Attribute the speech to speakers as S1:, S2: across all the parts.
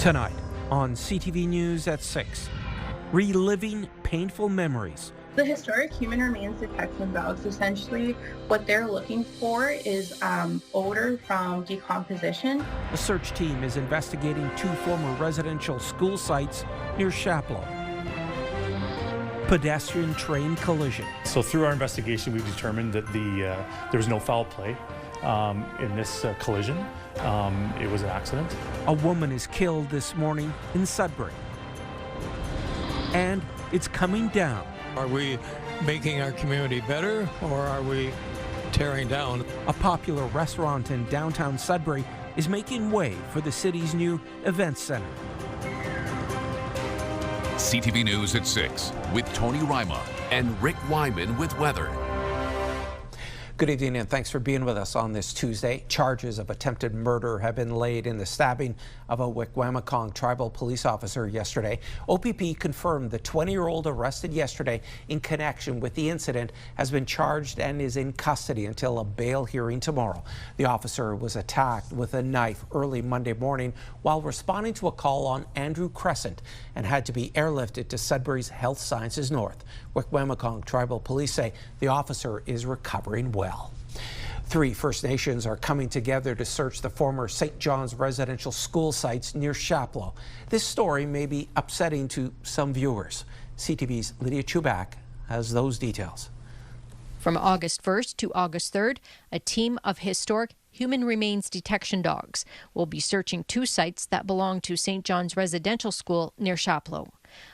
S1: Tonight on CTV News at 6, reliving painful memories.
S2: The historic human remains detection dogs, essentially what they're looking for is odor from decomposition.
S1: A search team is investigating 2 former residential school sites near Chapleau. Pedestrian train collision.
S3: So through our investigation, we've determined that there was no foul play in this collision. It was an accident.
S1: A woman is killed this morning in Sudbury. And it's coming down.
S4: Are we making our community better, or are we tearing down?
S1: A popular restaurant in downtown Sudbury is making way for the city's new events center.
S5: CTV News at 6 with Tony Ryma and Rick Wyman with weather.
S1: Good evening and thanks for being with us on this Tuesday. Charges of attempted murder have been laid in the stabbing of a Wikwemikong tribal police officer yesterday. OPP confirmed the 20-year-old arrested yesterday in connection with the incident has been charged and is in custody until a bail hearing tomorrow. The officer was attacked with a knife early Monday morning while responding to a call on Andrew Crescent and had to be airlifted to Sudbury's Health Sciences North. Wikwemikong tribal police say the officer is recovering well. 3 First Nations are coming together to search the former St. John's residential school sites near Chapleau. This story may be upsetting to some viewers. CTV's Lydia Chubak has those details.
S6: From August 1st to August 3rd, a team of historic human remains detection dogs will be searching 2 sites that belong to St. John's residential school near Chapleau.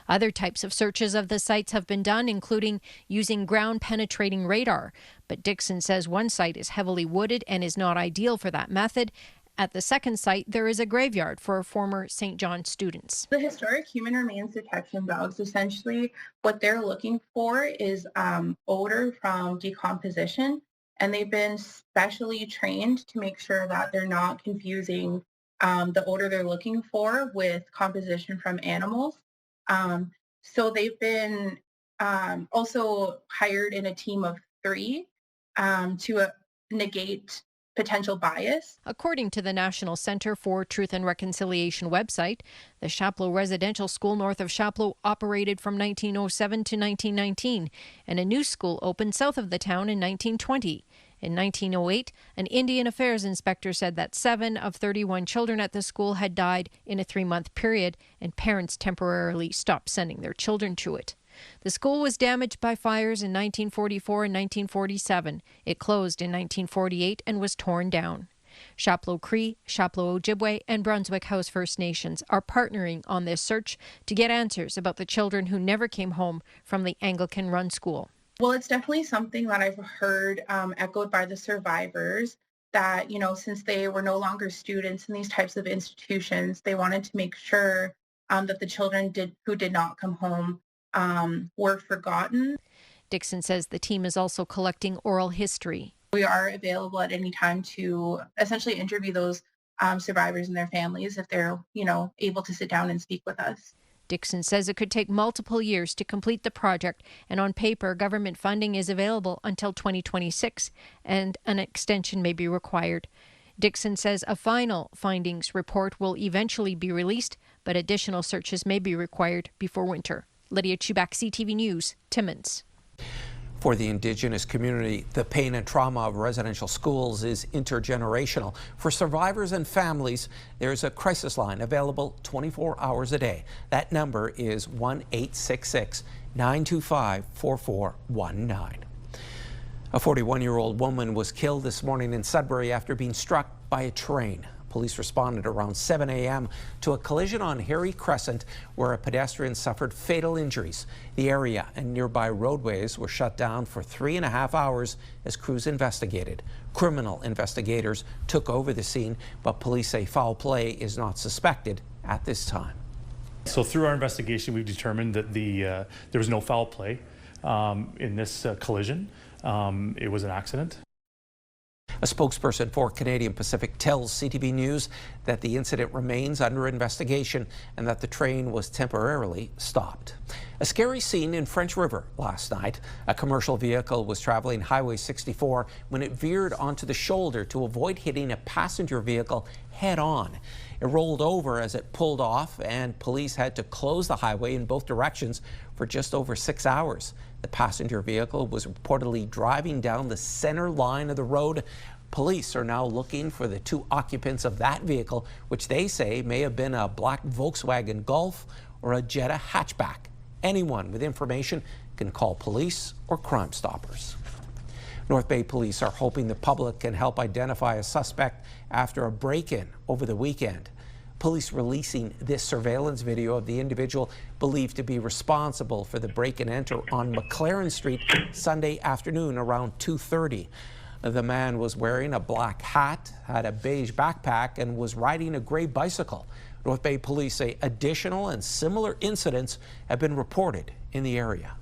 S6: Other types of searches of the sites have been done, including using ground-penetrating radar. But Dixon says one site is heavily wooded and is not ideal for that method. At the second site, there is a graveyard for former St. John students.
S2: The historic human remains detection dogs, essentially what they're looking for is odor from decomposition. And they've been specially trained to make sure that they're not confusing the odor they're looking for with composition from animals. So they've been also hired in a team of 3 to negate potential bias.
S6: According to the National Centre for Truth and Reconciliation website, the Chapleau Residential School north of Chapleau operated from 1907 to 1919, and a new school opened south of the town in 1920. In 1908, an Indian Affairs inspector said that 7 of 31 children at the school had died in a 3-month period, and parents temporarily stopped sending their children to it. The school was damaged by fires in 1944 and 1947. It closed in 1948 and was torn down. Chapleau Cree, Chapleau Ojibwe, and Brunswick House First Nations are partnering on this search to get answers about the children who never came home from the Anglican-run school.
S2: Well, it's definitely something that I've heard echoed by the survivors that, since they were no longer students in these types of institutions, they wanted to make sure that the children who did not come home were forgotten.
S6: Dixon says the team is also collecting oral history.
S2: We are available at any time to essentially interview those survivors and their families if they're, able to sit down and speak with us.
S6: Dixon says it could take multiple years to complete the project, and on paper, government funding is available until 2026, and an extension may be required. Dixon says a final findings report will eventually be released, but additional searches may be required before winter. Lydia Chubak, CTV News, Timmins.
S1: For the Indigenous community, the pain and trauma of residential schools is intergenerational. For survivors and families, there's a crisis line available 24 hours a day. That number is 1-866-925-4419. A 41-year-old woman was killed this morning in Sudbury after being struck by a train. Police responded around 7 a.m. to a collision on Harry Crescent where a pedestrian suffered fatal injuries. The area and nearby roadways were shut down for 3.5 hours as crews investigated. Criminal investigators took over the scene, but police say foul play is not suspected at this time.
S3: So through our investigation, we've determined that there was no foul play in this collision. It was an accident.
S1: A spokesperson for Canadian Pacific tells CTV News that the incident remains under investigation and that the train was temporarily stopped. A scary scene in French River last night. A commercial vehicle was traveling Highway 64 when it veered onto the shoulder to avoid hitting a passenger vehicle head on. It rolled over as it pulled off, and police had to close the highway in both directions for just over 6 hours. The passenger vehicle was reportedly driving down the center line of the road. Police are now looking for the 2 occupants of that vehicle, which they say may have been a black Volkswagen Golf or a Jetta hatchback. Anyone with information can call police or Crime Stoppers. North Bay police are hoping the public can help identify a suspect after a break-in over the weekend. Police releasing this surveillance video of the individual believed to be responsible for the break-and-enter on McLaren Street Sunday afternoon around 2:30. The man was wearing a black hat, had a beige backpack, and was riding a gray bicycle. North Bay police say additional and similar incidents have been reported in the area.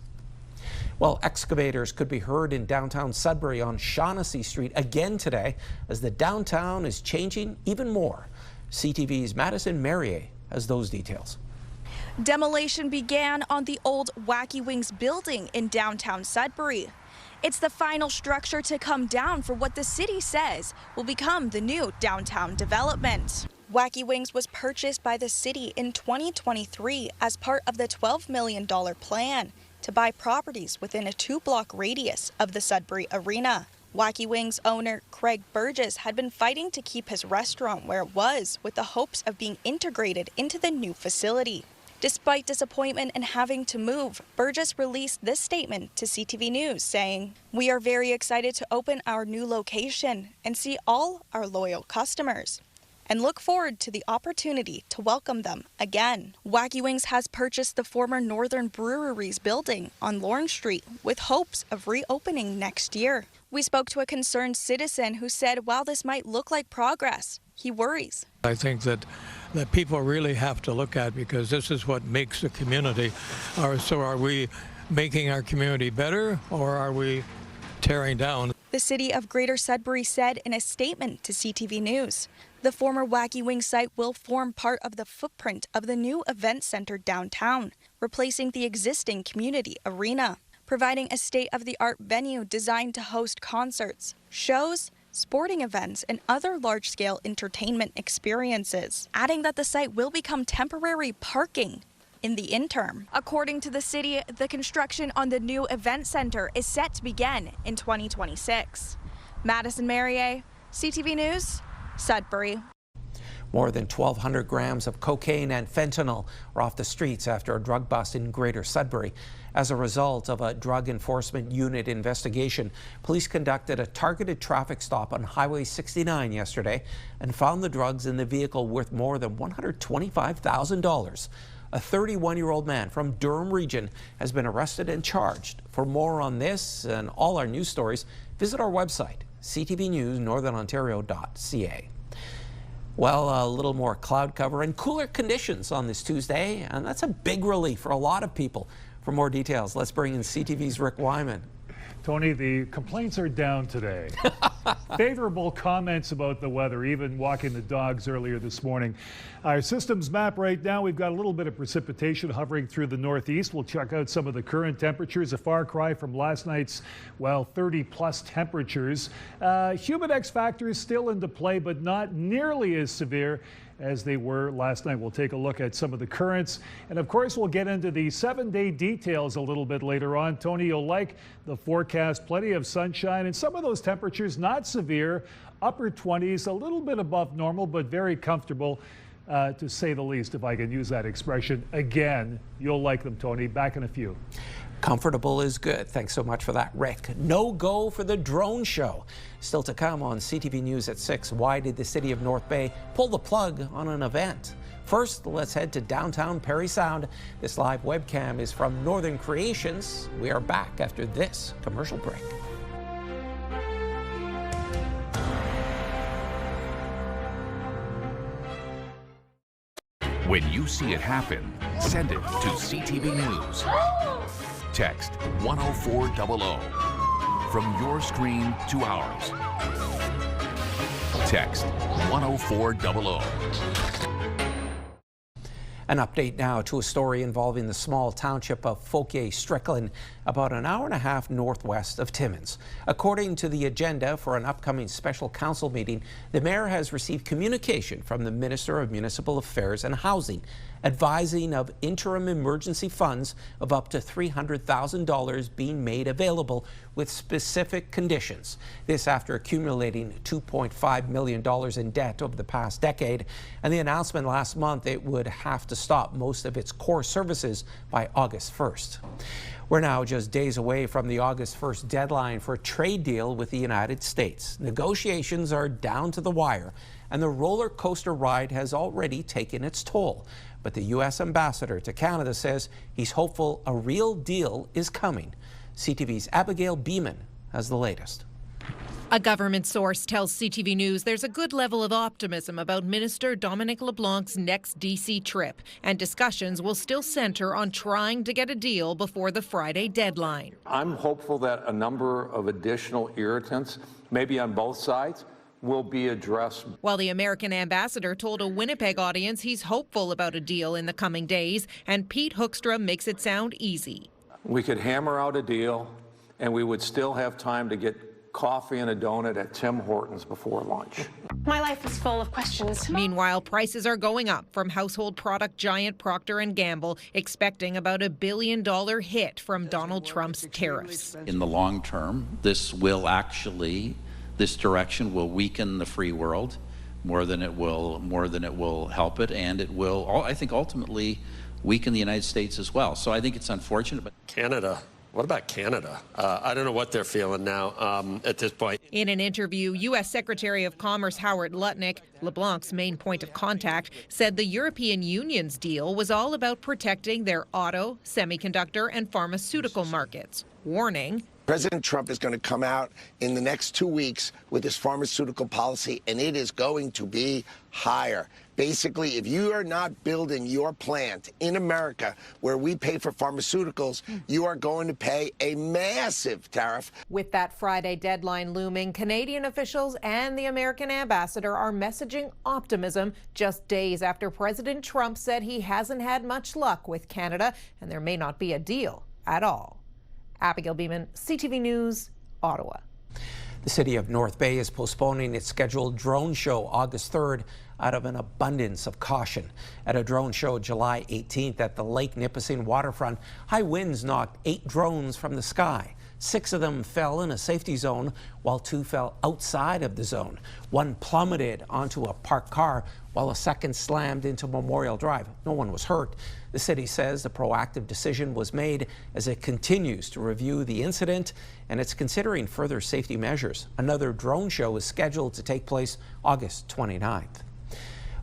S1: Well, excavators could be heard in downtown Sudbury on Shaughnessy Street again today as the downtown is changing even more. CTV's Madison Merrier has those details.
S7: Demolition began on the old Wacky Wings building in downtown Sudbury. It's the final structure to come down for what the city says will become the new downtown development. Wacky Wings was purchased by the city in 2023 as part of the $12 million plan to buy properties within a 2-block radius of the Sudbury Arena. Wacky Wings owner Craig Burgess had been fighting to keep his restaurant where it was with the hopes of being integrated into the new facility. Despite disappointment in having to move, Burgess released this statement to CTV News saying, "We are very excited to open our new location and see all our loyal customers, and look forward to the opportunity to welcome them again." Wacky Wings has purchased the former Northern Brewery's building on Lawrence Street with hopes of reopening next year. We spoke to a concerned citizen who said while this might look like progress, he worries.
S4: I think that people really have to look at, because this is what makes a community. So are we making our community better, or are we tearing down?
S7: The city of Greater Sudbury said in a statement to CTV News, the former Wacky Wing site will form part of the footprint of the new event center downtown, replacing the existing community arena, providing a state-of-the-art venue designed to host concerts, shows, sporting events, and other large-scale entertainment experiences, adding that the site will become temporary parking in the interim. According to the city, the construction on the new event center is set to begin in 2026. Madison Merrier, CTV News, Sudbury.
S1: More than 1,200 grams of cocaine and fentanyl are off the streets after a drug bust in Greater Sudbury. As a result of a Drug Enforcement Unit investigation, police conducted a targeted traffic stop on Highway 69 yesterday and found the drugs in the vehicle worth more than $125,000. A 31-year-old man from Durham region has been arrested and charged. For more on this and all our news stories, visit our website, CTVNewsNorthernOntario.ca. Well, a little more cloud cover and cooler conditions on this Tuesday, and that's a big relief for a lot of people. For more details, let's bring in CTV's Rick Wyman.
S8: Tony, the complaints are down today. Favorable comments about the weather, even walking the dogs earlier this morning. Our systems map right now, we've got a little bit of precipitation hovering through the northeast. We'll check out some of the current temperatures, a far cry from last night's, well, 30-plus temperatures. Humid X factor is still into play, but not nearly as severe as they were last night. We'll take a look at some of the currents. And of course, we'll get into the 7-day details a little bit later on. Tony, you'll like the forecast. Plenty of sunshine and some of those temperatures not severe, upper 20s, a little bit above normal, but very comfortable, to say the least, if I can use that expression. Again, you'll like them, Tony. Back in a few.
S1: Comfortable is good. Thanks so much for that, Rick. No go for the drone show. Still to come on CTV News at 6. Why did the city of North Bay pull the plug on an event? First, let's head to downtown Parry Sound. This live webcam is from Northern Creations. We are back after this commercial break.
S5: When you see it happen, send it to CTV News. Text 10400 from your screen to ours. Text 10400.
S1: An update now to a story involving the small township of Fauquier-Strickland, about an hour and a half northwest of Timmins. According to the agenda for an upcoming special council meeting, the mayor has received communication from the Minister of Municipal Affairs and Housing, advising of interim emergency funds of up to $300,000 being made available with specific conditions. This after accumulating $2.5 million in debt over the past decade, and the announcement last month it would have to stop most of its core services by August 1st. We're now just days away from the August 1st deadline for a trade deal with the United States. Negotiations are down to the wire, and the roller coaster ride has already taken its toll. But the U.S. ambassador to Canada says he's hopeful a real deal is coming. CTV's Abigail Beeman has the latest.
S9: A government source tells CTV News there's a good level of optimism about Minister Dominic LeBlanc's next D.C. trip, and discussions will still center on trying to get a deal before the Friday deadline.
S10: I'm hopeful that a number of additional irritants, maybe on both sides, will be addressed.
S9: While the American ambassador told a Winnipeg audience he's hopeful about a deal in the coming days, and Pete Hoekstra makes it sound easy.
S10: We could hammer out a deal, and we would still have time to get coffee and a donut at Tim Hortons before lunch.
S11: My life is full of questions.
S9: Meanwhile, prices are going up from household product giant Procter & Gamble, expecting about $1 billion hit from Donald Trump's tariffs.
S12: In the long term, this direction will weaken the free world more than it will help it, and it will, I think, ultimately weaken the United States as well. So I think it's unfortunate. But
S13: Canada. What about Canada? I don't know what they're feeling now at this point.
S9: In an interview, U.S. Secretary of Commerce Howard Lutnick, LeBlanc's main point of contact, said the European Union's deal was all about protecting their auto, semiconductor, and pharmaceutical markets, warning
S14: President Trump is going to come out in the next 2 weeks with his pharmaceutical policy, and it is going to be higher. Basically, if you are not building your plant in America where we pay for pharmaceuticals, you are going to pay a massive tariff.
S9: With that Friday deadline looming, Canadian officials and the American ambassador are messaging optimism just days after President Trump said he hasn't had much luck with Canada and there may not be a deal at all. Abigail Beeman, CTV News, Ottawa.
S1: The city of North Bay is postponing its scheduled drone show August 3rd out of an abundance of caution. At a drone show July 18th at the Lake Nipissing waterfront, high winds knocked 8 drones from the sky. 6 of them fell in a safety zone, while 2 fell outside of the zone. 1 plummeted onto a parked car, while a second slammed into Memorial Drive. No one was hurt. The city says the proactive decision was made as it continues to review the incident, and it's considering further safety measures. Another drone show is scheduled to take place August 29th.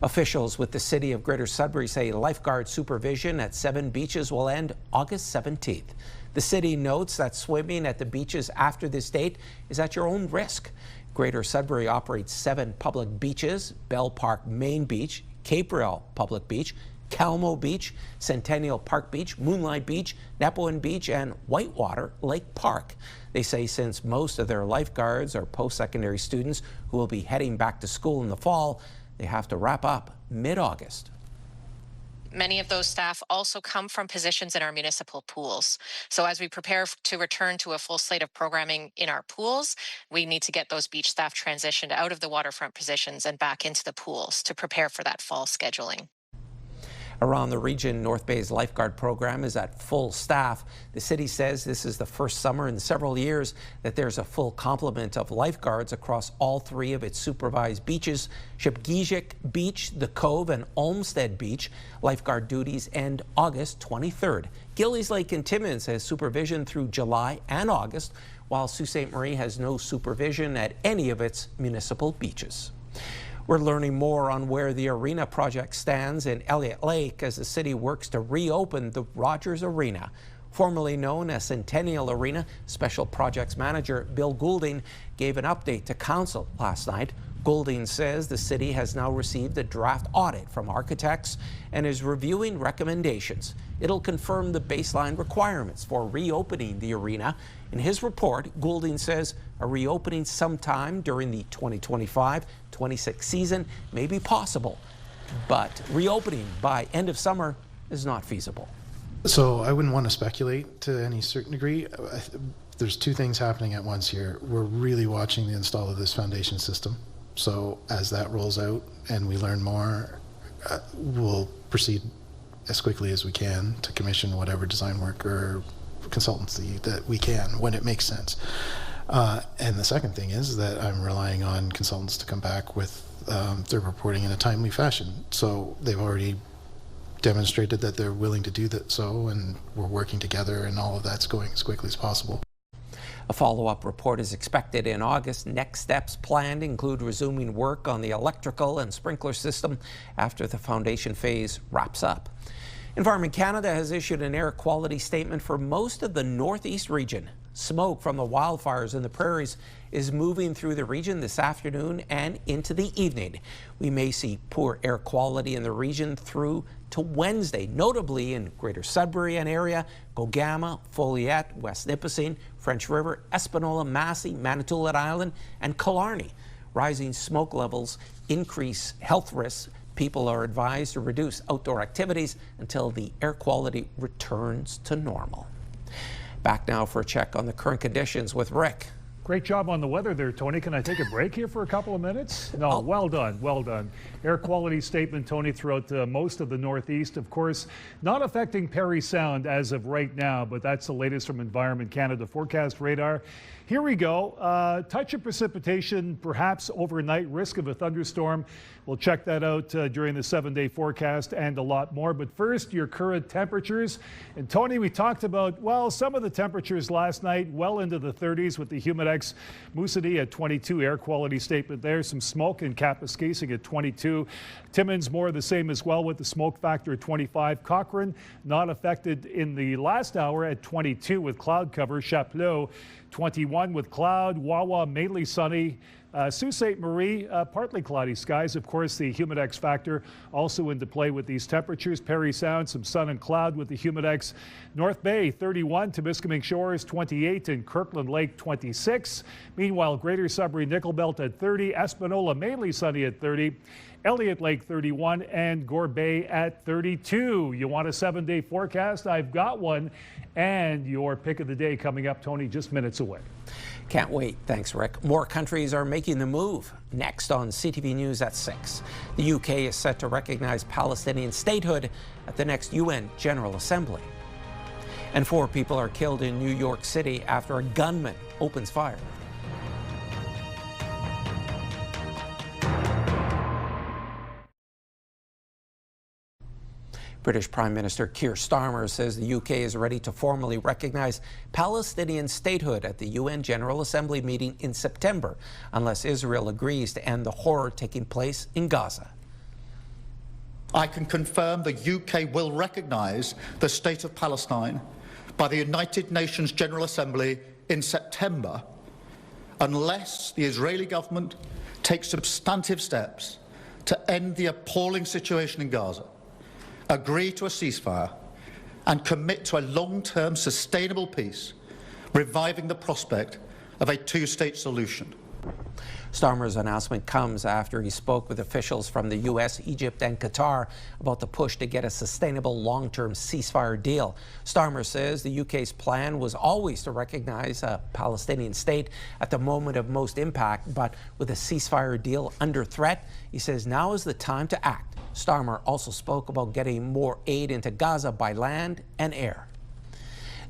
S1: Officials with the city of Greater Sudbury say lifeguard supervision at 7 beaches will end August 17th. The city notes that swimming at the beaches after this date is at your own risk. Greater Sudbury operates 7 public beaches: Bell Park Main Beach, Caprel Public Beach, Calmo Beach, Centennial Park Beach, Moonlight Beach, Nepoin Beach, and Whitewater Lake Park. They say since most of their lifeguards are post-secondary students who will be heading back to school in the fall, they have to wrap up mid-August.
S15: Many of those staff also come from positions in our municipal pools. So as we prepare to return to a full slate of programming in our pools, we need to get those beach staff transitioned out of the waterfront positions and back into the pools to prepare for that fall scheduling.
S1: Around the region, North Bay's lifeguard program is at full staff. The city says this is the first summer in several years that there's a full complement of lifeguards across all 3 of its supervised beaches: Shipgijic Beach, The Cove, and Olmsted Beach. Lifeguard duties end August 23rd. Gillies Lake and Timmins has supervision through July and August, while Sault Ste. Marie has no supervision at any of its municipal beaches. We're learning more on where the arena project stands in Elliott Lake as the city works to reopen the Rogers Arena. Formerly known as Centennial Arena, Special Projects Manager Bill Goulding gave an update to Council last night. Goulding says the city has now received a draft audit from architects and is reviewing recommendations. It'll confirm the baseline requirements for reopening the arena. In his report, Goulding says a reopening sometime during the 2025-26 season may be possible. But reopening by end of summer is not feasible.
S16: So I wouldn't want to speculate to any certain degree. There's two things happening at once here. We're really watching the install of this foundation system. So as that rolls out and we learn more, we'll proceed as quickly as we can to commission whatever design work or consultancy that we can when it makes sense. And the second thing is that I'm relying on consultants to come back with their reporting in a timely fashion. So they've already demonstrated that they're willing to do that, and we're working together, and all of that's going as quickly as possible.
S1: A follow-up report is expected in August. Next steps planned include resuming work on the electrical and sprinkler system after the foundation phase wraps up. Environment Canada has issued an air quality statement for most of the northeast region. Smoke from the wildfires in the prairies is moving through the region this afternoon and into the evening. We may see poor air quality in the region through to Wednesday, notably in Greater Sudbury and area, Gogama, Folliet, West Nipissing, French River, Espanola, Massey, Manitoulin Island, and Killarney. Rising smoke levels increase health risks. People are advised to reduce outdoor activities until the air quality returns to normal. Back now for a check on the current conditions with Rick.
S8: Great job on the weather there, Tony. Can I take a break here for a couple of minutes? No, well done, well done. Air quality statement, Tony, throughout most of the Northeast. Of course, not affecting Parry Sound as of right now, but that's the latest from Environment Canada forecast radar. Here we go. Touch of precipitation, perhaps overnight, risk of a thunderstorm. We'll check that out during the 7-day forecast and a lot more. But first, your current temperatures. And Tony, we talked about, well, some of the temperatures last night, well into the 30s with the Humidex Moosonee at 22, air quality statement there. Some smoke in Kapuskasing at 22. Timmins more the same as well with the smoke factor at 25. Cochrane not affected in the last hour at 22 with cloud cover. Chapleau 21 with cloud. Wawa mainly sunny. Sault Ste. Marie, partly cloudy skies. Of course, the Humidex factor also into play with these temperatures. Parry Sound, some sun and cloud with the Humidex. North Bay, 31. Temiskaming Shores, 28. And Kirkland Lake, 26. Meanwhile, Greater Sudbury Nickel Belt at 30. Espanola, mainly sunny at 30. Elliott Lake, 31. And Gore Bay at 32. You want a 7-day forecast? I've got one. And your pick of the day coming up, Tony, just minutes away.
S1: Can't wait. Thanks, Rick. More countries are making the move. Next on CTV News at 6. The UK is set to recognize Palestinian statehood at the next UN General Assembly. And 4 people are killed in New York City after a gunman opens fire. British Prime Minister Keir Starmer says the UK is ready to formally recognize Palestinian statehood at the UN General Assembly meeting in September, unless Israel agrees to end the horror taking place in Gaza.
S17: I can confirm the UK will recognise the State of Palestine by the United Nations General Assembly in September, unless the Israeli government takes substantive steps to end the appalling situation in Gaza, agree to a ceasefire and commit to a long-term sustainable peace, reviving the prospect of a two-state solution.
S1: Starmer's announcement comes after he spoke with officials from the U.S., Egypt and Qatar about the push to get a sustainable long-term ceasefire deal. Starmer says the UK's plan was always to recognize a Palestinian state at the moment of most impact, but with a ceasefire deal under threat, he says now is the time to act. Starmer also spoke about getting more aid into Gaza by land and air.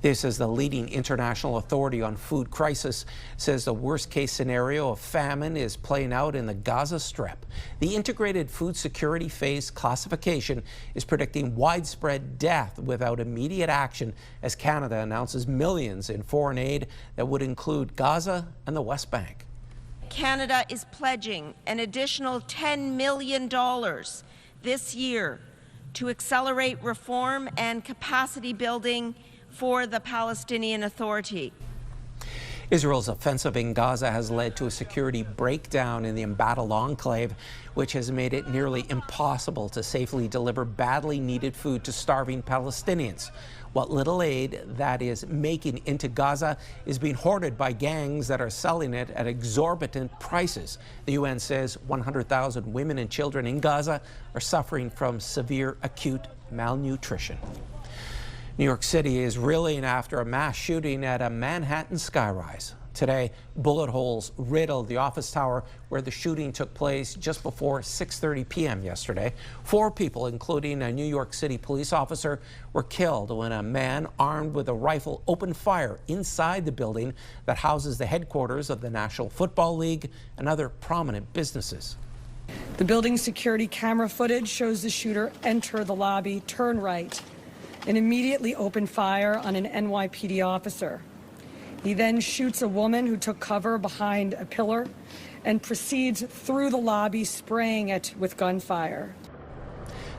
S1: This is the leading international authority on food crisis, says the worst-case scenario of famine is playing out in the Gaza Strip. The Integrated Food Security Phase classification is predicting widespread death without immediate action as Canada announces millions in foreign aid that would include Gaza and the West Bank.
S18: Canada is pledging an additional $10 million this year to accelerate reform and capacity building for the Palestinian Authority.
S1: Israel's offensive in Gaza has led to a security breakdown in the embattled enclave, which has made it nearly impossible to safely deliver badly needed food to starving Palestinians. What little aid that is making into Gaza is being hoarded by gangs that are selling it at exorbitant prices. The UN says 100,000 women and children in Gaza are suffering from severe acute malnutrition. New York City is reeling after a mass shooting at a Manhattan skyrise. Today, bullet holes riddled the office tower where the shooting took place just before 6:30 p.m. yesterday. 4 people, including a New York City police officer, were killed when a man armed with a rifle opened fire inside the building that houses the headquarters of the National Football League and other prominent businesses.
S19: The building's security camera footage shows the shooter enter the lobby, turn right, and immediately open fire on an NYPD officer. He then shoots a woman who took cover behind a pillar and proceeds through the lobby, spraying it with gunfire.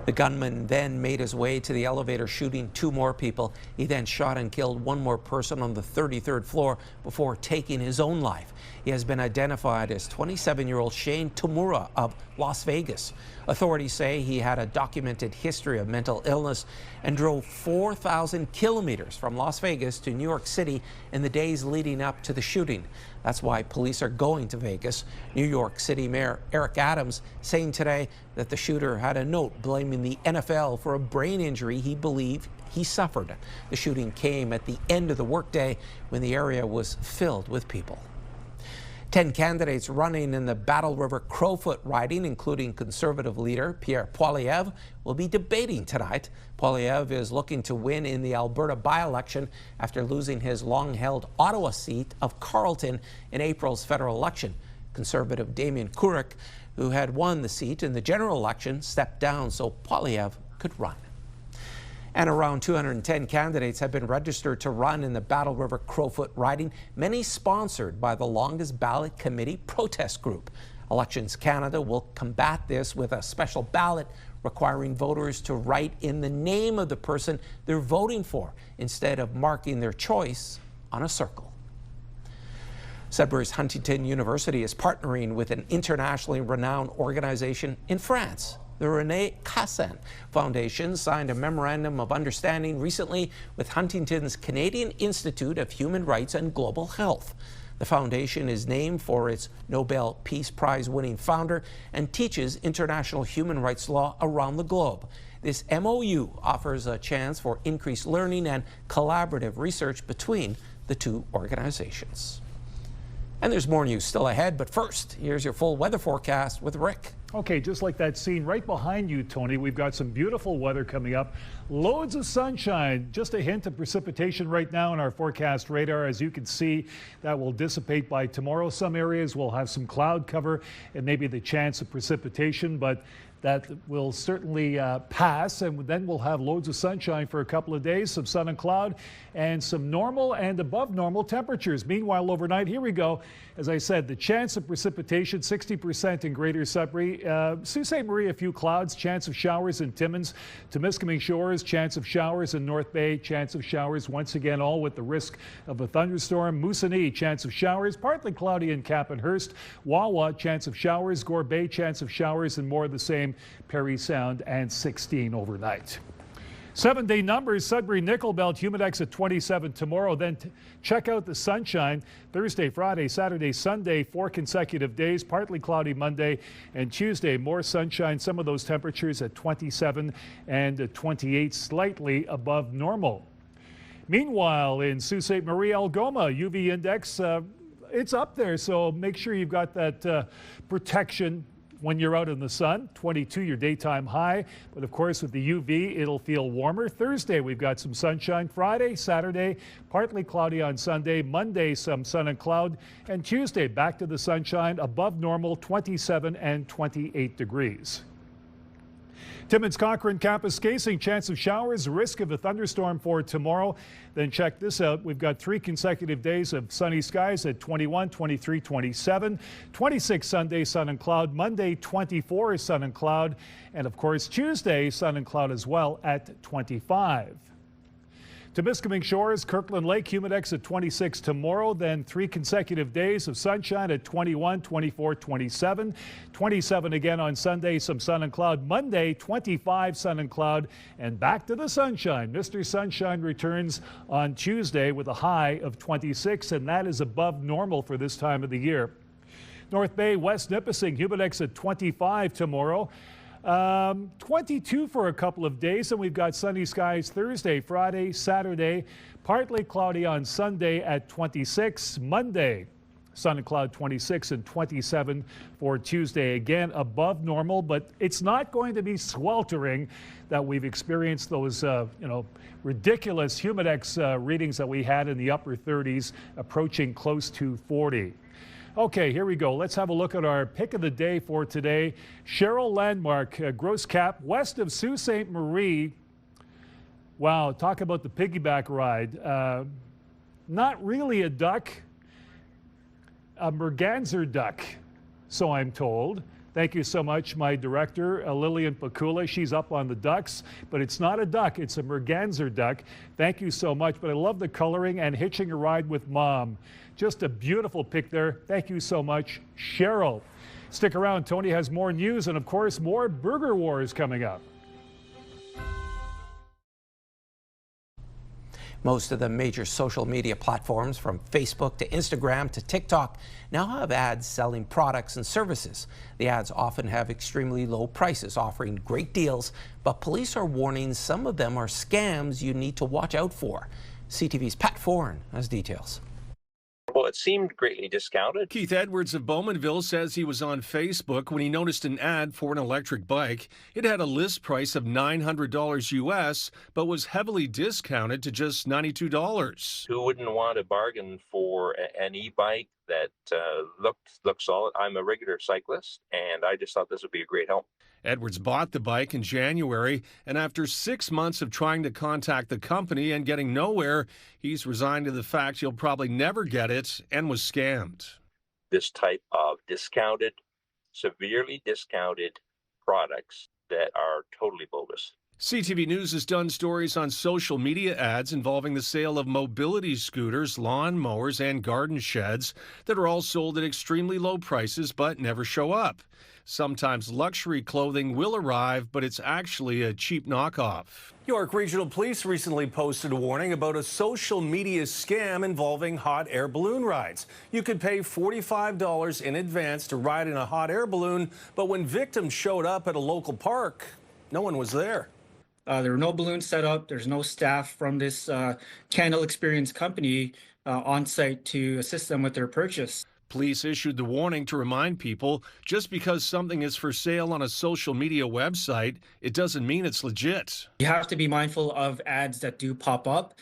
S1: The gunman then made his way to the elevator, shooting 2 more people. He then shot and killed 1 more person on the 33rd floor before taking his own life. He has been identified as 27-year-old Shane Tamura of Las Vegas. Authorities say he had a documented history of mental illness and drove 4,000 kilometers from Las Vegas to New York City in the days leading up to the shooting. That's why police are going to Vegas. New York City Mayor Eric Adams saying today that the shooter had a note blaming the NFL for a brain injury he believed he suffered. The shooting came at the end of the workday when the area was filled with people. 10 candidates running in the Battle River Crowfoot riding, including Conservative leader Pierre Poilievre, will be debating tonight. Poilievre is looking to win in the Alberta by-election after losing his long-held Ottawa seat of Carleton in April's federal election. Conservative Damien Couric, who had won the seat in the general election, stepped down so Poilievre could run. And around 210 candidates have been registered to run in the Battle River Crowfoot riding, many sponsored by the Longest Ballot Committee protest group. Elections Canada will combat this with a special ballot requiring voters to write in the name of the person they're voting for instead of marking their choice on a circle. Sudbury's Huntington University is partnering with an internationally renowned organization in France. The René Cassin Foundation signed a memorandum of understanding recently with Huntington's Canadian Institute of Human Rights and Global Health. The foundation is named for its Nobel Peace Prize winning founder and teaches international human rights law around the globe. This MOU offers a chance for increased learning and collaborative research between the 2 organizations. And there's more news still ahead, but first, here's your full weather forecast with Rick.
S8: Okay, just like that scene right behind you, Tony, we've got some beautiful weather coming up. Loads of sunshine. Just a hint of precipitation right now on our forecast radar. As you can see, that will dissipate by tomorrow. Some areas will have some cloud cover and maybe the chance of precipitation, but that will certainly pass, and then we'll have loads of sunshine for a couple of days, some sun and cloud, and some normal and above normal temperatures. Meanwhile, overnight, here we go. As I said, the chance of precipitation, 60% in Greater Sudbury. Sault Ste. Marie, a few clouds, chance of showers in Timmins. Temiskaming Shores, chance of showers in North Bay, chance of showers once again, all with the risk of a thunderstorm. Moosonee, chance of showers, partly cloudy in Cappenhurst. Wawa, chance of showers. Gore Bay, chance of showers, and more of the same. Perry Sound, and 16 overnight. 7-day numbers, Sudbury Nickel Belt, humidex at 27 tomorrow. Then check out the sunshine. Thursday, Friday, Saturday, Sunday, 4 consecutive days. Partly cloudy Monday and Tuesday. More sunshine. Some of those temperatures at 27 and 28, slightly above normal. Meanwhile, in Sault Ste. Marie, Algoma, UV index, it's up there. So make sure you've got that protection when you're out in the sun. 22, your daytime high. But of course, with the UV, it'll feel warmer. Thursday, we've got some sunshine. Friday, Saturday, partly cloudy on Sunday. Monday, some sun and cloud. And Tuesday, back to the sunshine, above normal, 27 and 28 degrees. Timmins Cochrane campus casing, chance of showers, risk of a thunderstorm for tomorrow. Then check this out. We've got 3 consecutive days of sunny skies at 21, 23, 27. 26 Sunday, sun and cloud. Monday, 24 sun and cloud. And of course, Tuesday, sun and cloud as well at 25. Temiskaming Shores, Kirkland Lake, Humidex at 26 tomorrow, then 3 consecutive days of sunshine at 21, 24, 27. 27 again on Sunday, some sun and cloud. Monday, 25 sun and cloud, and back to the sunshine. Mr. Sunshine returns on Tuesday with a high of 26, and that is above normal for this time of the year. North Bay, West Nipissing, Humidex at 25 tomorrow. 22 for a couple of days, and we've got sunny skies Thursday, Friday, Saturday, partly cloudy on Sunday at 26. Monday, sun and cloud 26 and 27 for Tuesday. Again, above normal, but it's not going to be sweltering that we've experienced those, ridiculous Humidex readings that we had in the upper 30s, approaching close to 40. Okay, here we go. Let's have a look at our pick of the day for today. Cheryl Landmark, Gross Cap, west of Sault Ste. Marie. Wow, talk about the piggyback ride. Not really a duck, a merganser duck, so I'm told. Thank you so much, my director, Lillian Pakula. She's up on the ducks, but it's not a duck, it's a merganser duck. Thank you so much, but I love the coloring and hitching a ride with mom. Just a beautiful pick there. Thank you so much, Cheryl. Stick around, Tony has more news and, of course, more burger wars coming up.
S1: Most of the major social media platforms, from Facebook to Instagram to TikTok, now have ads selling products and services. The ads often have extremely low prices, offering great deals, but police are warning some of them are scams you need to watch out for. CTV's Pat Foran has details.
S20: Well, it seemed greatly discounted.
S21: Keith Edwards of Bowmanville says he was on Facebook when he noticed an ad for an electric bike. It had a list price of $900 US, but was heavily discounted to just $92.
S20: Who wouldn't want to bargain for an e-bike that looked solid? I'm a regular cyclist, and I just thought this would be a great help.
S21: Edwards bought the bike in January, and after 6 months of trying to contact the company and getting nowhere, he's resigned to the fact he'll probably never get it and was scammed.
S20: This type of discounted, severely discounted products that are totally bogus.
S21: CTV News has done stories on social media ads involving the sale of mobility scooters, lawn mowers, and garden sheds that are all sold at extremely low prices but never show up. Sometimes luxury clothing will arrive, but it's actually a cheap knockoff.
S22: York Regional Police recently posted a warning about a social media scam involving hot air balloon rides. You could pay $45 in advance to ride in a hot air balloon, but when victims showed up at a local park, no one was there.
S23: There were no balloons set up. There's no staff from this Candle Experience company on site to assist them with their purchase.
S21: Police issued the warning to remind people just because something is for sale on a social media website, it doesn't mean it's legit.
S23: You have to be mindful of ads that do pop up.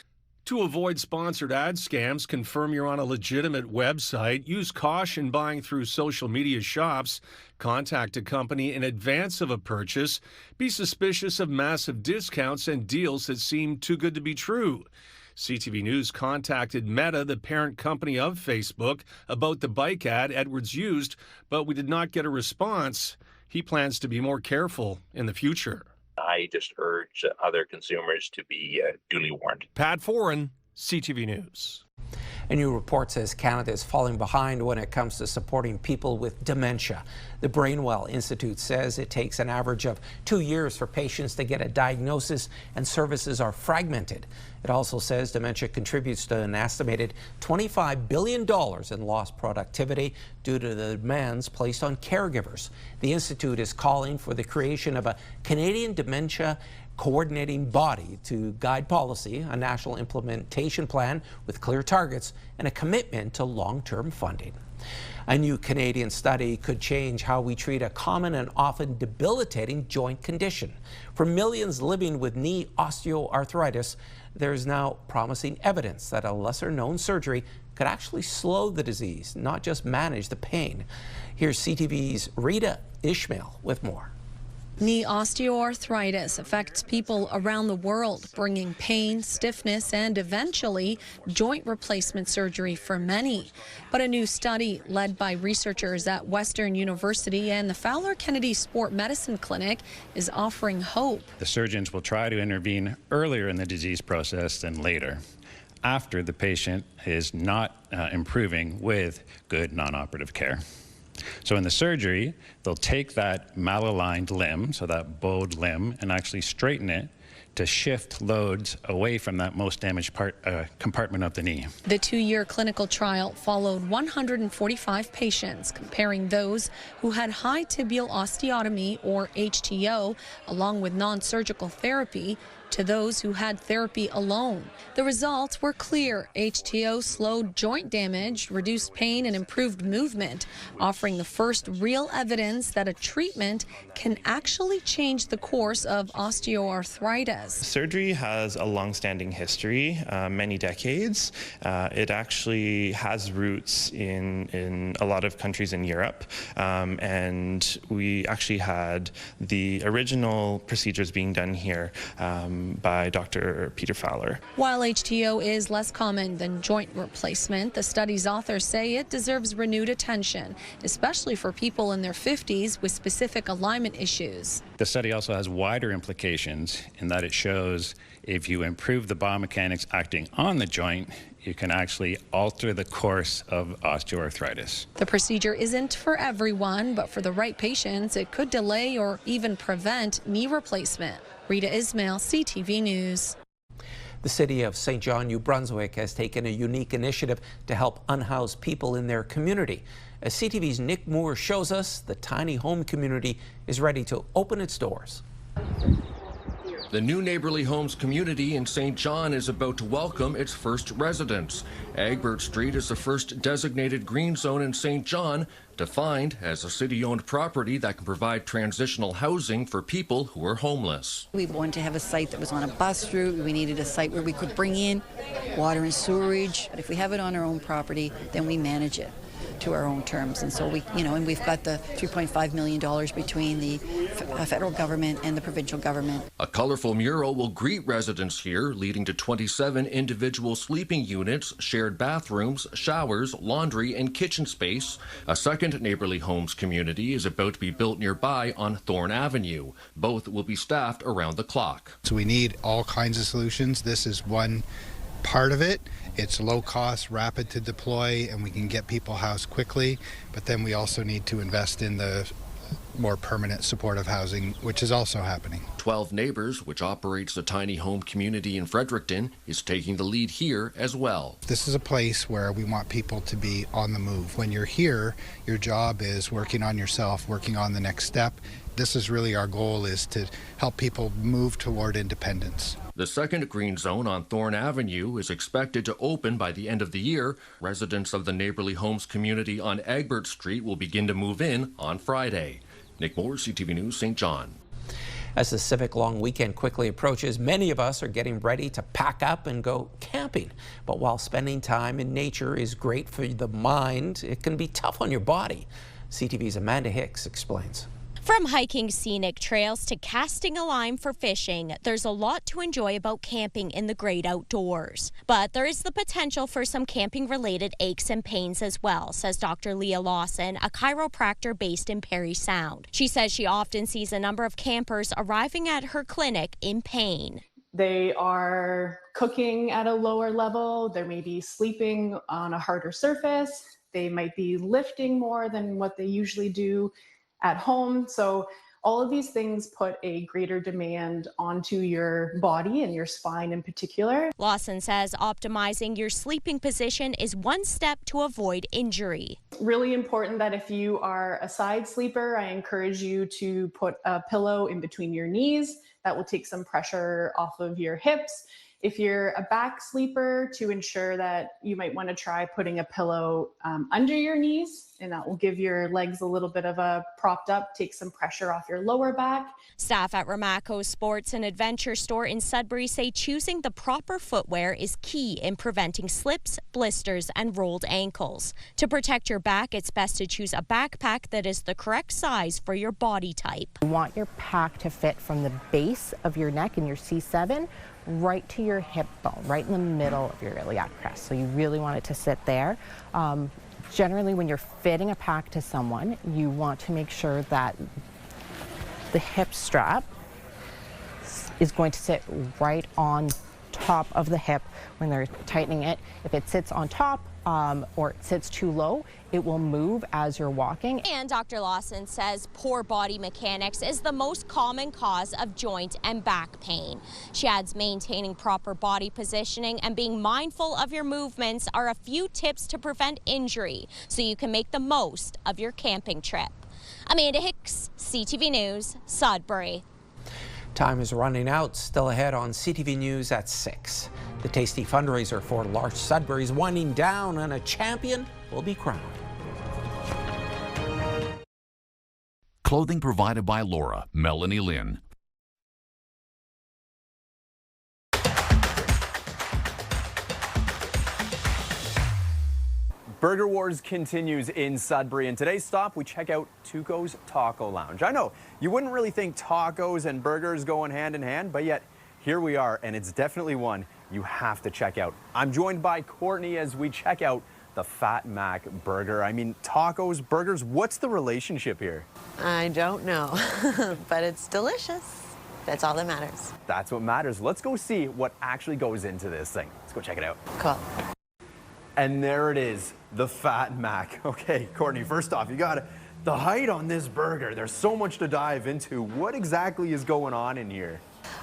S21: To avoid sponsored ad scams, confirm you're on a legitimate website, use caution buying through social media shops, contact a company in advance of a purchase, be suspicious of massive discounts and deals that seem too good to be true. CTV News contacted Meta, the parent company of Facebook, about the bike ad Edwards used, but we did not get a response. He plans to be more careful in the future.
S20: I just urge other consumers to be duly warned.
S21: Pat Foran, CTV News.
S1: A new report says Canada is falling behind when it comes to supporting people with dementia. The Brainwell Institute says it takes an average of 2 years for patients to get a diagnosis, and services are fragmented. It also says dementia contributes to an estimated $25 billion in lost productivity due to the demands placed on caregivers. The Institute is calling for the creation of a Canadian dementia coordinating body to guide policy, a national implementation plan with clear targets, and a commitment to long-term funding. A new Canadian study could change how we treat a common and often debilitating joint condition. For millions living with knee osteoarthritis, there's now promising evidence that a lesser-known surgery could actually slow the disease, not just manage the pain. Here's CTV's Rita Ishmael with more.
S2: Knee osteoarthritis affects people around the world, bringing pain, stiffness, and eventually joint replacement surgery for many. But a new study led by researchers at Western University and the Fowler Kennedy Sport Medicine Clinic is offering hope.
S3: The surgeons will try to intervene earlier in the disease process than later, after the patient is not improving with good non-operative care. So in the surgery, they'll take that malaligned limb, so that bowed limb, and actually straighten it to shift loads away from that most damaged compartment of the knee.
S2: The 2-year clinical trial followed 145 patients, comparing those who had high tibial osteotomy, or HTO, along with non-surgical therapy, to those who had therapy alone. The results were clear. HTO slowed joint damage, reduced pain, and improved movement, offering the first real evidence that a treatment can actually change the course of osteoarthritis.
S6: Surgery has a long-standing history, many decades. It actually has roots in a lot of countries in Europe, and we actually had the original procedures being done here by Dr. Peter Fowler.
S2: While HTO is less common than joint replacement, the study's authors say it deserves renewed attention, especially for people in their 50s with specific alignment issues.
S3: The study also has wider implications in that it shows if you improve the biomechanics acting on the joint, you can actually alter the course of osteoarthritis.
S2: The procedure isn't for everyone, but for the right patients, it could delay or even prevent knee replacement. Rita Ismail, CTV News.
S1: The city of St. John, New Brunswick has taken a unique initiative to help unhoused people in their community. As CTV's Nick Moore shows us, the tiny home community is ready to open its doors.
S24: The new Neighborly Homes community in St. John is about to welcome its first residents. Egbert Street is the first designated green zone in St. John, defined as a city-owned property that can provide transitional housing for people who are homeless.
S25: We wanted to have a site that was on a bus route. We needed a site where we could bring in water and sewerage. But if we have it on our own property, then we manage it to our own terms. And so and we've got the $3.5 million between the federal government and the provincial government.
S24: A colorful mural will greet residents here, leading to 27 individual sleeping units, shared bathrooms, showers, laundry, and kitchen space. A second Neighborly Homes community is about to be built nearby on Thorne Avenue. Both will be staffed around the clock.
S26: So we need all kinds of solutions. This is one part of it. It's low cost, rapid to deploy, and we can get people housed quickly. But then we also need to invest in the more permanent supportive housing, which is also happening.
S24: 12 Neighbors, which operates the tiny home community in Fredericton, is taking the lead here as well.
S26: This is a place where we want people to be on the move. When you're here, your job is working on yourself, working on the next step. This is really our goal, is to help people move toward independence.
S24: The second green zone on Thorne Avenue is expected to open by the end of the year. Residents of the Neighborly Homes community on Egbert Street will begin to move in on Friday. Nick Moore, CTV News, St. John.
S1: As the civic long weekend quickly approaches, many of us are getting ready to pack up and go camping. But while spending time in nature is great for the mind, it can be tough on your body. CTV's Amanda Hicks explains.
S27: From hiking scenic trails to casting a line for fishing, there's a lot to enjoy about camping in the great outdoors. But there is the potential for some camping-related aches and pains as well, says Dr. Leah Lawson, a chiropractor based in Parry Sound. She says she often sees a number of campers arriving at her clinic in pain.
S28: They are cooking at a lower level. They may be sleeping on a harder surface. They might be lifting more than what they usually do at home. So all of these things put a greater demand onto your body and your spine in particular.
S27: Lawson says optimizing your sleeping position is one step to avoid injury.
S28: Really important that if you are a side sleeper, I encourage you to put a pillow in between your knees. That will take some pressure off of your hips. If you're a back sleeper, to ensure that you might want to try putting a pillow under your knees and that will give your legs a little bit of a propped up, take some pressure off your lower back.
S27: Staff at Ryma Sports and Adventure Store in Sudbury say choosing the proper footwear is key in preventing slips, blisters, and rolled ankles. To protect your back, it's best to choose a backpack that is the correct size for your body type.
S4: You want your pack to fit from the base of your neck in your C7 right to your hip bone, right in the middle of your iliac crest. So you really want it to sit there. Generally, when you're fitting a pack to someone, you want to make sure that the hip strap is going to sit right on top of the hip when they're tightening it. If it sits on top or it sits too low, it will move as you're walking.
S27: And Dr. Lawson says poor body mechanics is the most common cause of joint and back pain. She adds maintaining proper body positioning and being mindful of your movements are a few tips to prevent injury so you can make the most of your camping trip. Amanda Hicks, CTV News, Sudbury.
S1: Time is running out. Still ahead on CTV News at 6. The tasty fundraiser for Large Sudbury is winding down and a champion will be crowned.
S5: Clothing provided by Laura, Melanie Lynn.
S7: Burger Wars continues in Sudbury, and today's stop, we check out Tuco's Taco Lounge. I know, you wouldn't really think tacos and burgers going hand in hand, but yet here we are, and it's definitely one you have to check out. I'm joined by Courtney as we check out the Fat Mac Burger. I mean, tacos, burgers, what's the relationship here?
S10: I don't know, but it's delicious. That's all that matters.
S7: That's what matters. Let's go see what actually goes into this thing. Let's go check it out.
S10: Cool.
S7: And there it is, the Fat Mac. Okay, Courtney, first off, you got the height on this burger. There's so much to dive into. What exactly is going on in here?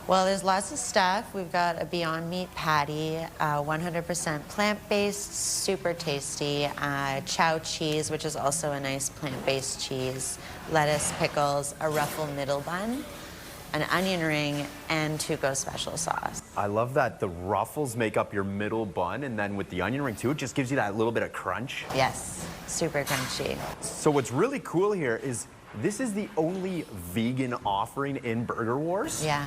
S10: Well, there's lots of stuff. We've got a Beyond Meat patty, 100% plant-based, super tasty, chow cheese, which is also a nice plant-based cheese, lettuce, pickles, a ruffle middle bun, an onion ring, and Tuco special sauce.
S7: I love that the ruffles make up your middle bun, and then with the onion ring too, it just gives you that little bit of crunch.
S10: Yes, super crunchy.
S7: So what's really cool here is this is the only vegan offering in Burger Wars.
S10: Yeah.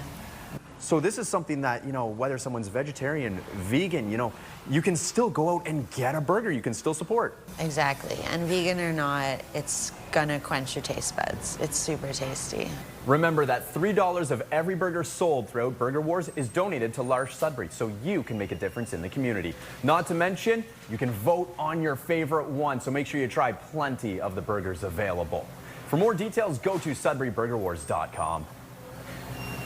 S7: So this is something that, you know, whether someone's vegetarian, vegan, you know, you can still go out and get a burger. You can still support.
S10: Exactly. And vegan or not, it's gonna quench your taste buds. It's super tasty.
S7: Remember that $3 of every burger sold throughout Burger Wars is donated to Large Sudbury, so you can make a difference in the community. Not to mention, you can vote on your favorite one, so make sure you try plenty of the burgers available. For more details, go to SudburyBurgerWars.com.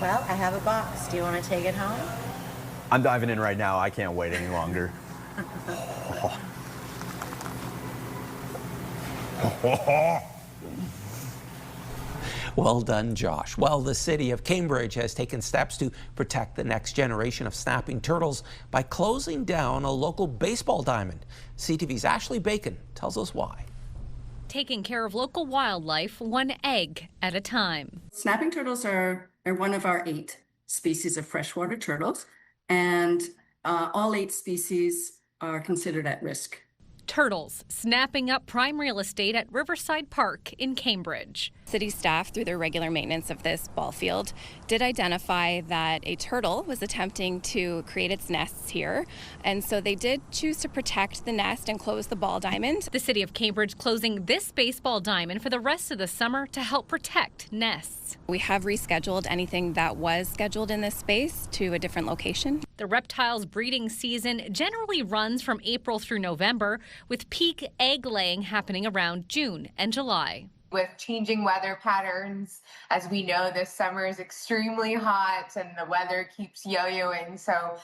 S10: Well, I have a box. Do you want to take it home?
S7: I'm diving in right now. I can't wait any longer.
S1: Well done, Josh. Well, the city of Cambridge has taken steps to protect the next generation of snapping turtles by closing down a local baseball diamond. CTV's Ashley Bacon tells us why.
S11: Taking care of local wildlife one egg at a time.
S12: Snapping turtles are one of our 8 species of freshwater turtles, and all 8 species are considered at risk.
S11: Turtles snapping up prime real estate at Riverside Park in Cambridge.
S13: City staff, through their regular maintenance of this ball field, did identify that a turtle was attempting to create its nests here, and so they did choose to protect the nest and close the ball diamond.
S11: The city of Cambridge closing this baseball diamond for the rest of the summer to help protect nests.
S13: We have rescheduled anything that was scheduled in this space to a different location.
S11: The reptile's breeding season generally runs from April through November, with peak egg laying happening around June and July.
S14: With changing weather patterns, as we know, this summer is extremely hot and the weather keeps yo-yoing. So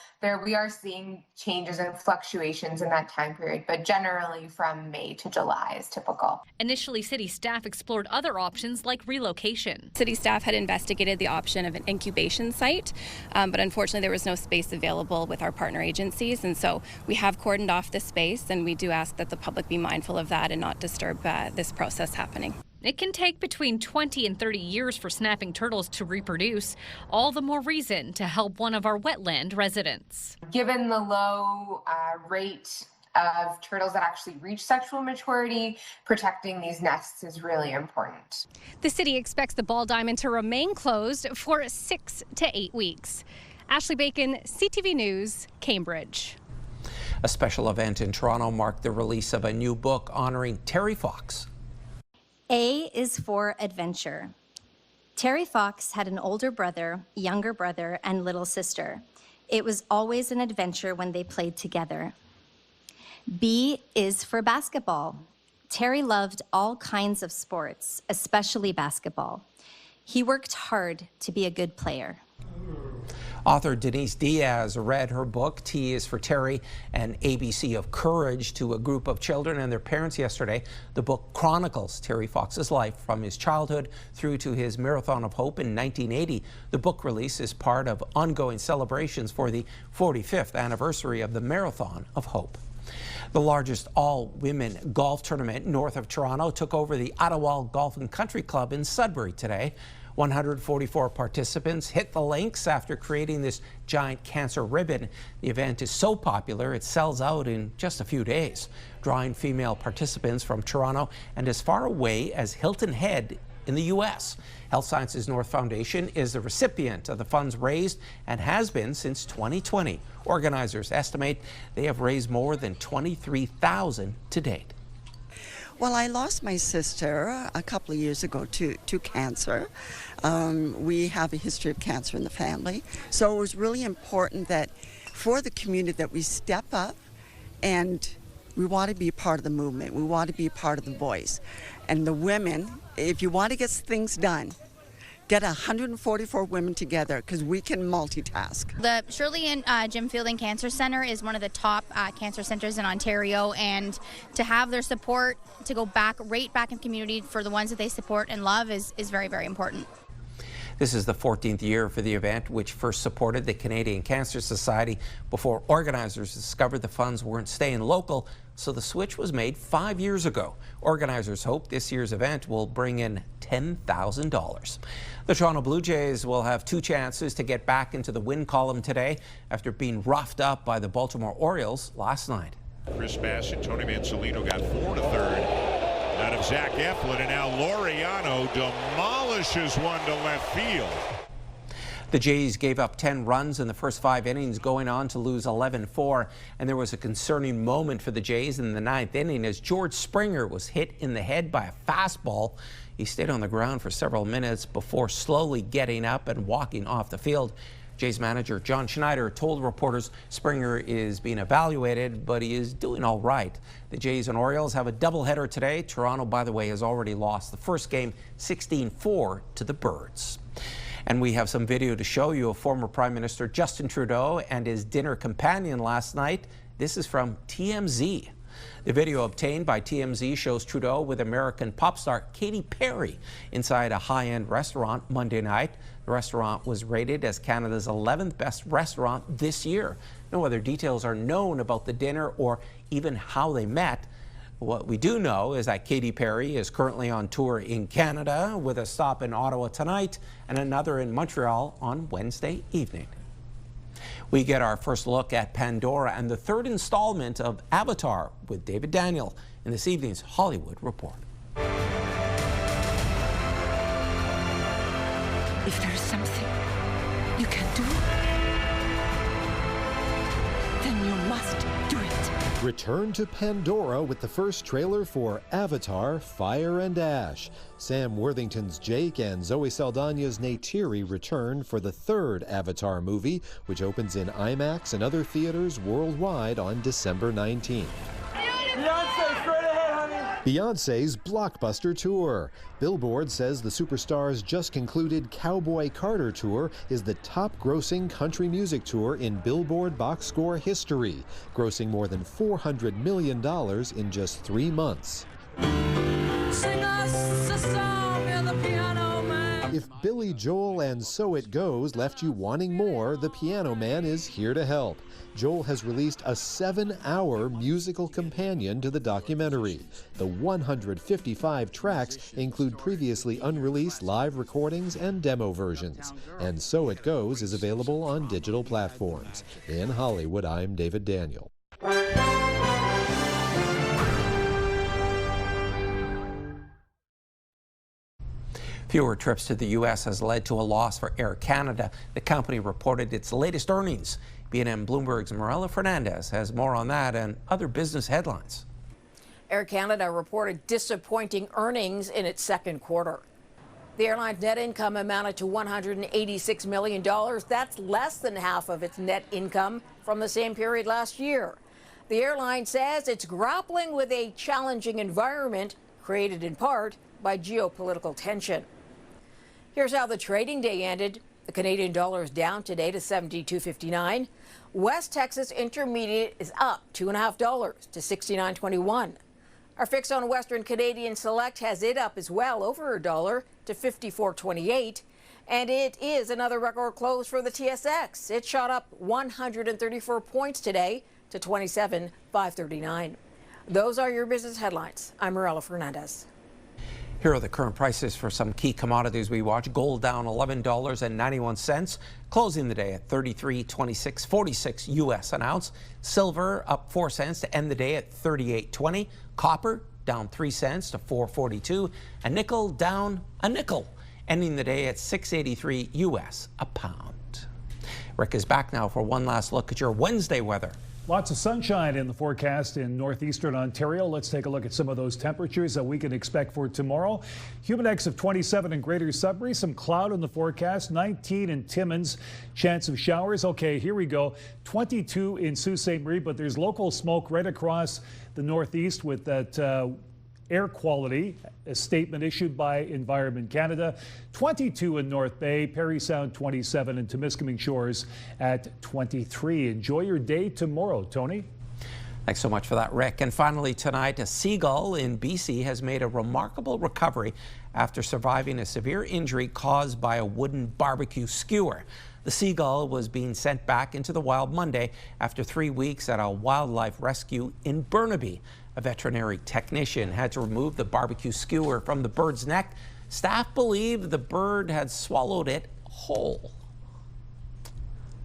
S14: we are seeing changes and fluctuations in that time period, but generally from May to July is typical.
S11: Initially, city staff explored other options like relocation.
S13: City staff had investigated the option of an incubation site, but unfortunately there was no space available with our partner agencies, and so we have cordoned off this space, and we do ask that the public be mindful of that and not disturb this process happening.
S11: It can take between 20 and 30 years for snapping turtles to reproduce, all the more reason to help one of our wetland residents.
S14: Given the low rate of turtles that actually reach sexual maturity. Protecting these nests is really important.
S11: The city expects the ball diamond to remain closed for 6 to 8 weeks. Ashley Bacon, CTV News, Cambridge.
S1: A special event in Toronto marked the release of a new book honoring Terry Fox.
S8: A is for adventure. Terry Fox had an older brother, younger brother, and little sister. It was always an adventure when they played together. B is for basketball. Terry loved all kinds of sports, especially basketball. He worked hard to be a good player.
S1: Author Denise Diaz read her book, T is for Terry, an ABC of Courage, to a group of children and their parents yesterday. The book chronicles Terry Fox's life from his childhood through to his Marathon of Hope in 1980. The book release is part of ongoing celebrations for the 45th anniversary of the Marathon of Hope. The largest all-women golf tournament north of Toronto took over the Ottawa Golf and Country Club in Sudbury today. 144 participants hit the links after creating this giant cancer ribbon. The event is so popular it sells out in just a few days, drawing female participants from Toronto and as far away as Hilton Head in the U.S. Health Sciences North Foundation is the recipient of the funds raised and has been since 2020. Organizers estimate they have raised more than $23,000 to date.
S9: Well, I lost my sister a couple of years ago to cancer. We have a history of cancer in the family. So it was really important that for the community that we step up and we want to be a part of the movement. We want to be a part of the voice. And the women, if you want to get things done, get 144 women together because we can multitask.
S15: The Shirley and Jim Fielding Cancer Center is one of the top cancer centers in Ontario, and to have their support to go back, right back in community for the ones that they support and love is very, very important.
S1: This is the 14th year for the event, which first supported the Canadian Cancer Society before organizers discovered the funds weren't staying local, so the switch was made 5 years ago. Organizers hope this year's event will bring in $10,000. The Toronto Blue Jays will have 2 chances to get back into the win column today after being roughed up by the Baltimore Orioles last night.
S16: Chris Bass and Tony Mansolino got 4 to third out of Zach Eflin, and now Laureano demolishes one to left field.
S1: The Jays gave up 10 runs in the first 5 innings, going on to lose 11-4, and there was a concerning moment for the Jays in the 9th inning as George Springer was hit in the head by a fastball. He stayed on the ground for several minutes before slowly getting up and walking off the field. Jays manager John Schneider told reporters Springer is being evaluated, but he is doing all right. The Jays and Orioles have a doubleheader today. Toronto, by the way, has already lost the first game 16-4 to the Birds. And we have some video to show you of former Prime Minister Justin Trudeau and his dinner companion last night. This is from TMZ. The video obtained by TMZ shows Trudeau with American pop star Katy Perry inside a high-end restaurant Monday night. The restaurant was rated as Canada's 11th best restaurant this year. No other details are known about the dinner or even how they met. What we do know is that Katy Perry is currently on tour in Canada with a stop in Ottawa tonight and another in Montreal on Wednesday evening. We get our first look at Pandora and the 3rd installment of Avatar with David Daniel in this evening's Hollywood Report.
S17: If there is something you can do, then you must do it.
S18: Return to Pandora with the first trailer for Avatar: Fire and Ash. Sam Worthington's Jake and Zoe Saldana's Neytiri return for the 3rd Avatar movie, which opens in IMAX and other theaters worldwide on December 19th. Beyonce's blockbuster tour. Billboard says the superstar's just concluded Cowboy Carter tour is the top-grossing country music tour in Billboard box score history, grossing more than $400 million in just 3 months.
S17: Sing us a song, you're the piano man.
S18: If Billy Joel and So It Goes left you wanting more, the Piano Man is here to help. Joel has released a 7-hour musical companion to the documentary. The 155 tracks include previously unreleased live recordings and demo versions. And So It Goes is available on digital platforms. In Hollywood, I'm David Daniel.
S1: Fewer trips to the U.S. has led to a loss for Air Canada. The company reported its latest earnings. BNN Bloomberg's Marella Fernandez has more on that and other business headlines.
S2: Air Canada reported disappointing earnings in its second quarter. The airline's net income amounted to $186 million. That's less than half of its net income from the same period last year. The airline says it's grappling with a challenging environment created in part by geopolitical tension. Here's how the trading day ended. The Canadian dollar is down today to $72.59. West Texas Intermediate is up $2.50 to $69.21. Our fix on Western Canadian Select has it up as well, over $1 to $54.28. And it is another record close for the TSX. It shot up 134 points today to 27,539. Those are your business headlines. I'm Marella Fernandez.
S1: Here are the current prices for some key commodities we watch. Gold down $11.91, closing the day at $33.2646 U.S. an ounce. Silver up 4 cents to end the day at $38.20. Copper down 3 cents to $4.42. And nickel down a nickel, ending the day at $6.83 U.S. a pound. Rick is back now for one last look at your Wednesday weather.
S3: Lots of sunshine in the forecast in northeastern Ontario. Let's take a look at some of those temperatures that we can expect for tomorrow. Humidex of 27 in Greater Sudbury. Some cloud in the forecast. 19 in Timmins. Chance of showers. Okay, here we go. 22 in Sault Ste. Marie, but there's local smoke right across the northeast with that air quality, a statement issued by Environment Canada. 22 in North Bay, Parry Sound 27, and Temiskaming Shores at 23. Enjoy your day tomorrow, Tony.
S1: Thanks so much for that, Rick. And finally tonight, a Seagull in BC has made a remarkable recovery after surviving a severe injury caused by a wooden barbecue skewer. The Seagull was being sent back into the wild Monday after 3 weeks at a wildlife rescue in Burnaby. A veterinary technician had to remove the barbecue skewer from the bird's neck. Staff believed the bird had swallowed it whole.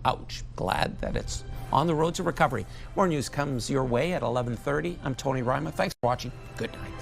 S1: Ouch. Glad that it's on the road to recovery. More news comes your way at 11:30. I'm Tony Ryma. Thanks for watching. Good night.